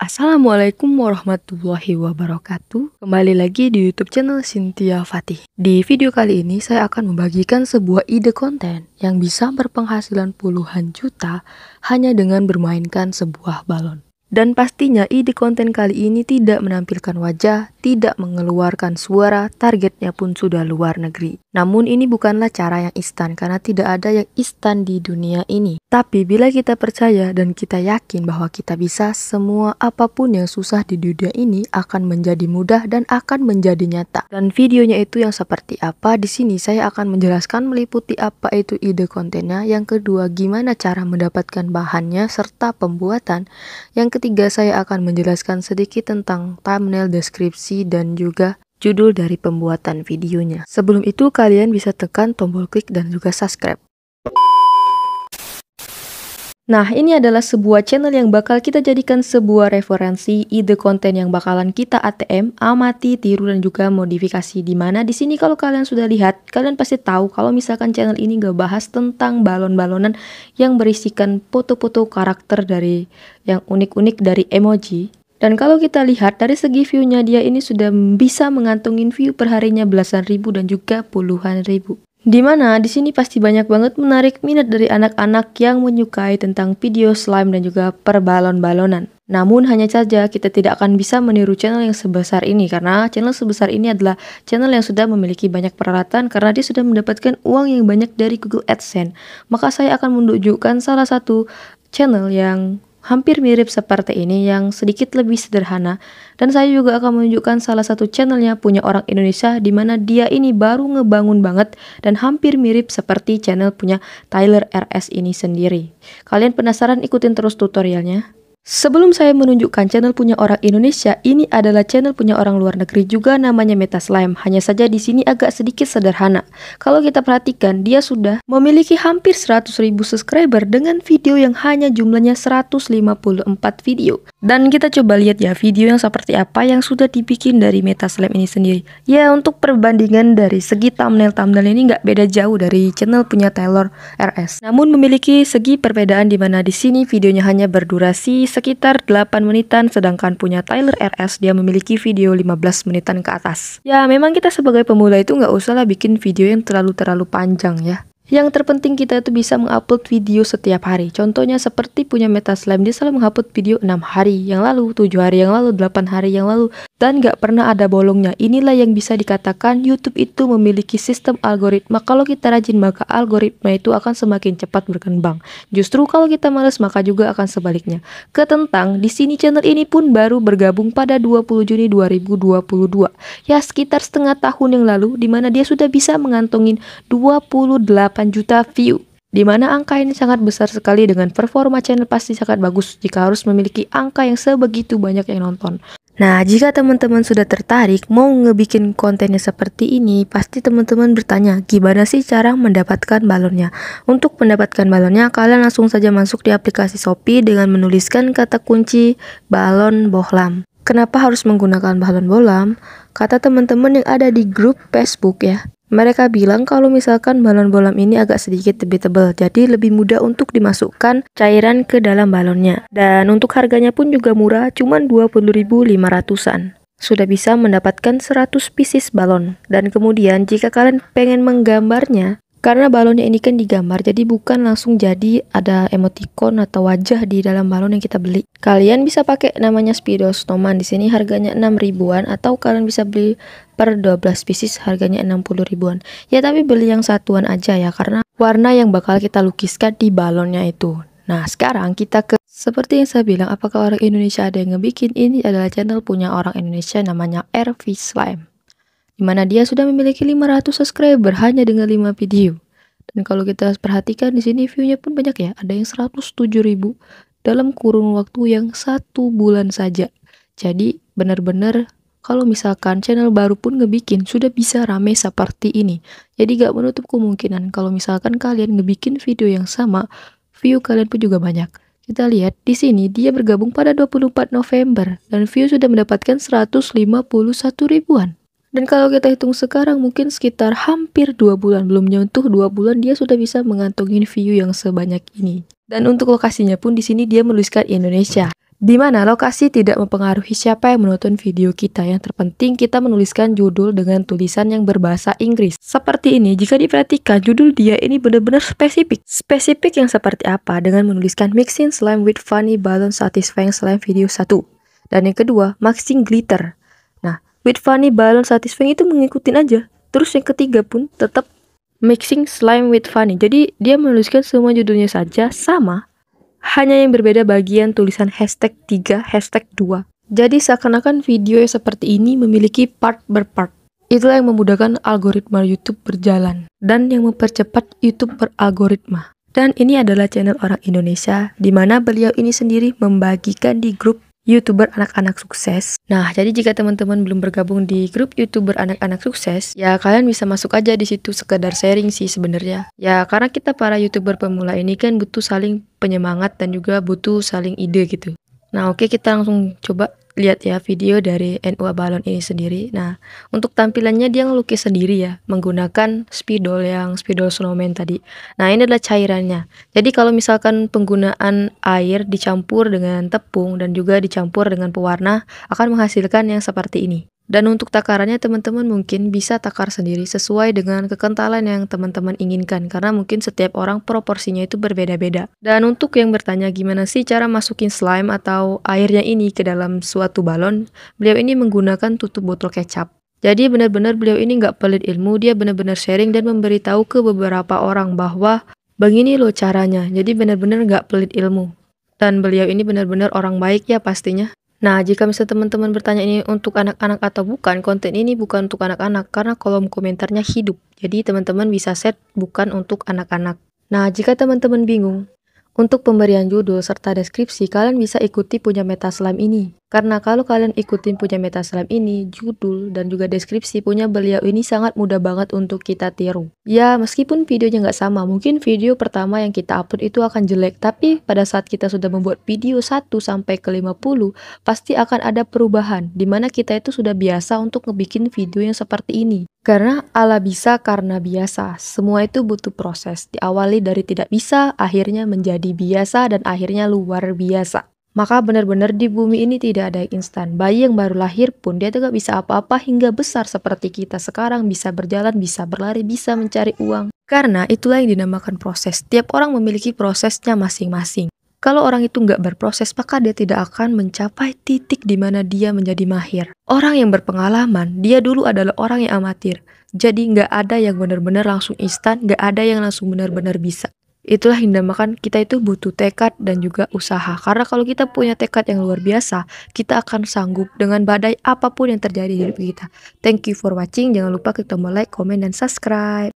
Assalamualaikum warahmatullahi wabarakatuh. Kembali lagi di YouTube channel Cynthia Fatih. Di video kali ini saya akan membagikan sebuah ide konten yang bisa berpenghasilan puluhan juta hanya dengan bermainkan sebuah balon. Dan pastinya ide konten kali ini tidak menampilkan wajah, tidak mengeluarkan suara, targetnya pun sudah luar negeri. Namun ini bukanlah cara yang instan karena tidak ada yang instan di dunia ini. Tapi bila kita percaya dan kita yakin bahwa kita bisa, semua apapun yang susah di dunia ini akan menjadi mudah dan akan menjadi nyata. Dan videonya itu yang seperti apa, di sini saya akan menjelaskan meliputi apa itu ide kontennya, yang kedua gimana cara mendapatkan bahannya serta pembuatan, yang ketiga saya akan menjelaskan sedikit tentang thumbnail, deskripsi, dan juga judul dari pembuatan videonya. Sebelum itu kalian bisa tekan tombol klik dan juga subscribe. Nah, ini adalah sebuah channel yang bakal kita jadikan sebuah referensi ide konten yang bakalan kita ATM, amati, tiru, dan juga modifikasi. Dimana di sini kalau kalian sudah lihat, kalian pasti tahu kalau misalkan channel ini gak bahas tentang balon-balonan yang berisikan foto-foto karakter dari yang unik-unik dari emoji. Dan kalau kita lihat dari segi view-nya, dia ini sudah bisa mengantongin view perharinya belasan ribu dan juga puluhan ribu. Dimana di sini pasti banyak banget menarik minat dari anak-anak yang menyukai tentang video slime dan juga perbalon-balonan. Namun hanya saja kita tidak akan bisa meniru channel yang sebesar ini karena channel sebesar ini adalah channel yang sudah memiliki banyak peralatan karena dia sudah mendapatkan uang yang banyak dari Google AdSense. Maka saya akan menunjukkan salah satu channel yang hampir mirip seperti ini yang sedikit lebih sederhana, dan saya juga akan menunjukkan salah satu channelnya punya orang Indonesia di mana dia ini baru ngebangun banget dan hampir mirip seperti channel punya Tyler RS ini sendiri. Kalian penasaran? Ikutin terus tutorialnya. Sebelum saya menunjukkan channel punya orang Indonesia, ini adalah channel punya orang luar negeri juga namanya Meta Slime. Hanya saja di sini agak sedikit sederhana. Kalau kita perhatikan, dia sudah memiliki hampir 100.000 subscriber dengan video yang hanya jumlahnya 154 video. Dan kita coba lihat ya video yang seperti apa yang sudah dibikin dari Meta Slime ini sendiri. Ya, untuk perbandingan dari segi thumbnail ini nggak beda jauh dari channel punya Tyler RS. Namun memiliki segi perbedaan di mana di sini videonya hanya berdurasi sekitar 8 menitan, sedangkan punya Tyler RS dia memiliki video 15 menitan ke atas. Ya memang kita sebagai pemula itu nggak usah lah bikin video yang terlalu panjang ya. Yang terpenting kita itu bisa mengupload video setiap hari. Contohnya seperti punya Meta Slime, dia selalu mengupload video 6 hari yang lalu, 7 hari yang lalu, 8 hari yang lalu, dan gak pernah ada bolongnya. Inilah yang bisa dikatakan YouTube itu memiliki sistem algoritma. Kalau kita rajin, maka algoritma itu akan semakin cepat berkembang. Justru kalau kita malas, maka juga akan sebaliknya. Ketentang, di sini channel ini pun baru bergabung pada 20 Juni 2022. Ya sekitar setengah tahun yang lalu, dimana dia sudah bisa mengantongin 28 juta view. Dimana angka ini sangat besar sekali dengan performa channel pasti sangat bagus jika harus memiliki angka yang sebegitu banyak yang nonton. Nah, jika teman-teman sudah tertarik mau ngebikin kontennya seperti ini, pasti teman-teman bertanya, gimana sih cara mendapatkan balonnya? Untuk mendapatkan balonnya, kalian langsung saja masuk di aplikasi Shopee dengan menuliskan kata kunci balon bohlam. Kenapa harus menggunakan balon bohlam? Kata teman-teman yang ada di grup Facebook ya. Mereka bilang kalau misalkan balon bohlam ini agak sedikit lebih tebal, jadi lebih mudah untuk dimasukkan cairan ke dalam balonnya. Dan untuk harganya pun juga murah, cuman 20.500-an. Sudah bisa mendapatkan 100 pieces balon. Dan kemudian jika kalian pengen menggambarnya, karena balonnya ini kan digambar, jadi bukan langsung jadi ada emoticon atau wajah di dalam balon yang kita beli. Kalian bisa pakai namanya Speedo Snowman. Di sini harganya 6 ribuan, atau kalian bisa beli per 12 pieces harganya 60 ribuan. Ya tapi beli yang satuan aja ya, karena warna yang bakal kita lukiskan di balonnya itu. Nah sekarang kita ke, seperti yang saya bilang, apakah orang Indonesia ada yang ngebikin? Ini adalah channel punya orang Indonesia namanya RV Slime, dimana dia sudah memiliki 500 subscriber hanya dengan 5 video. Dan kalau kita perhatikan di sini view-nya pun banyak ya, ada yang 107.000 dalam kurun waktu yang 1 bulan saja. Jadi benar-benar kalau misalkan channel baru pun ngebikin sudah bisa rame seperti ini. Jadi gak menutup kemungkinan kalau misalkan kalian ngebikin video yang sama, view kalian pun juga banyak. Kita lihat di sini dia bergabung pada 24 November dan view sudah mendapatkan 151 ribuan. Dan kalau kita hitung sekarang mungkin sekitar hampir 2 bulan, belum nyentuh 2 bulan dia sudah bisa mengantongin view yang sebanyak ini. Dan untuk lokasinya pun di sini dia menuliskan Indonesia. Di mana lokasi tidak mempengaruhi siapa yang menonton video kita. Yang terpenting kita menuliskan judul dengan tulisan yang berbahasa Inggris. Seperti ini, jika diperhatikan judul dia ini benar-benar spesifik. Spesifik yang seperti apa? Dengan menuliskan mixing slime with funny balloon satisfying slime video 1. Dan yang kedua, mixing glitter. Nah, with funny balloon satisfying itu mengikutin aja. Terus yang ketiga pun tetap mixing slime with funny. Jadi dia menuliskan semua judulnya saja sama. Hanya yang berbeda bagian tulisan hashtag 3, hashtag 2. Jadi seakan-akan video yang seperti ini memiliki part berpart. Itulah yang memudahkan algoritma YouTube berjalan dan yang mempercepat YouTube beralgoritma. Dan ini adalah channel orang Indonesia, di mana beliau ini sendiri membagikan di grup YouTuber anak-anak sukses. Nah, jadi jika teman-teman belum bergabung di grup YouTuber anak-anak sukses, ya kalian bisa masuk aja di situ, sekedar sharing sih sebenarnya. Ya, karena kita para YouTuber pemula ini kan butuh saling penyemangat dan juga butuh saling ide gitu. Nah, oke, kita langsung coba lihat ya video dari NU Balon ini sendiri. Nah, untuk tampilannya dia ngelukis sendiri ya, menggunakan spidol snowman tadi. Nah, ini adalah cairannya. Jadi kalau misalkan penggunaan air dicampur dengan tepung dan juga dicampur dengan pewarna akan menghasilkan yang seperti ini. Dan untuk takarannya teman-teman mungkin bisa takar sendiri sesuai dengan kekentalan yang teman-teman inginkan, karena mungkin setiap orang proporsinya itu berbeda-beda. Dan untuk yang bertanya gimana sih cara masukin slime atau airnya ini ke dalam suatu balon, beliau ini menggunakan tutup botol kecap. Jadi benar-benar beliau ini nggak pelit ilmu, dia benar-benar sharing dan memberitahu ke beberapa orang bahwa begini loh caranya. Jadi benar-benar nggak pelit ilmu. Dan beliau ini benar-benar orang baik ya pastinya. Nah, jika misalnya teman-teman bertanya ini untuk anak-anak atau bukan, konten ini bukan untuk anak-anak karena kolom komentarnya hidup. Jadi teman-teman bisa set bukan untuk anak-anak. Nah, jika teman-teman bingung untuk pemberian judul serta deskripsi, kalian bisa ikuti punya Meta Slime ini. Karena kalau kalian ikutin punya Meta Slime ini, judul dan juga deskripsi punya beliau ini sangat mudah banget untuk kita tiru. Ya, meskipun videonya nggak sama, mungkin video pertama yang kita upload itu akan jelek, tapi pada saat kita sudah membuat video 1 sampai ke 50, pasti akan ada perubahan, dimana kita itu sudah biasa untuk ngebikin video yang seperti ini. Karena ala bisa karena biasa, semua itu butuh proses. Diawali dari tidak bisa, akhirnya menjadi biasa, dan akhirnya luar biasa. Maka benar-benar di bumi ini tidak ada yang instan. Bayi yang baru lahir pun dia tidak bisa apa-apa hingga besar seperti kita sekarang, bisa berjalan, bisa berlari, bisa mencari uang. Karena itulah yang dinamakan proses. Tiap orang memiliki prosesnya masing-masing. Kalau orang itu nggak berproses, maka dia tidak akan mencapai titik di mana dia menjadi mahir. Orang yang berpengalaman, dia dulu adalah orang yang amatir. Jadi nggak ada yang benar-benar langsung instan, nggak ada yang langsung benar-benar bisa. Itulah yang dinamakan kita itu butuh tekad dan juga usaha. Karena kalau kita punya tekad yang luar biasa, kita akan sanggup dengan badai apapun yang terjadi di hidup kita. Thank you for watching. Jangan lupa klik tombol like, comment, dan subscribe.